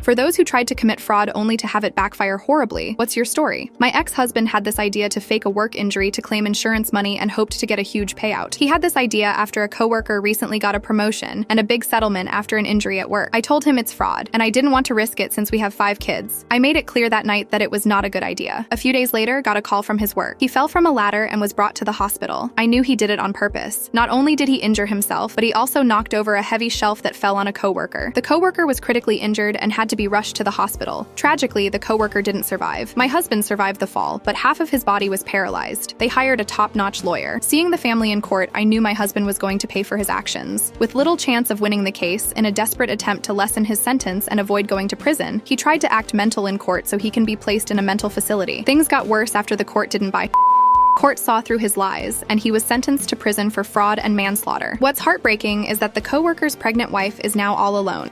For those who tried to commit fraud only to have it backfire horribly, what's your story? My ex-husband had this idea to fake a work injury to claim insurance money and hoped to get a huge payout. He had this idea after a coworker recently got a promotion and a big settlement after an injury at work. I told him it's fraud, and I didn't want to risk it since we have 5 kids. I made it clear that night that it was not a good idea. A few days later, got a call from his work. He fell from a ladder and was brought to the hospital. I knew he did it on purpose. Not only did he injure himself, but he also knocked over a heavy shelf that fell on a coworker. The coworker was critically injured and had to be rushed to the hospital. Tragically, the coworker didn't survive. My husband survived the fall, but half of his body was paralyzed. They hired a top-notch lawyer. Seeing the family in court, I knew my husband was going to pay for his actions. With little chance of winning the case, in a desperate attempt to lessen his sentence and avoid going to prison, he tried to act mental in court so he can be placed in a mental facility. Things got worse after the court didn't buy. Court saw through his lies, and he was sentenced to prison for fraud and manslaughter. What's heartbreaking is that the coworker's pregnant wife is now all alone.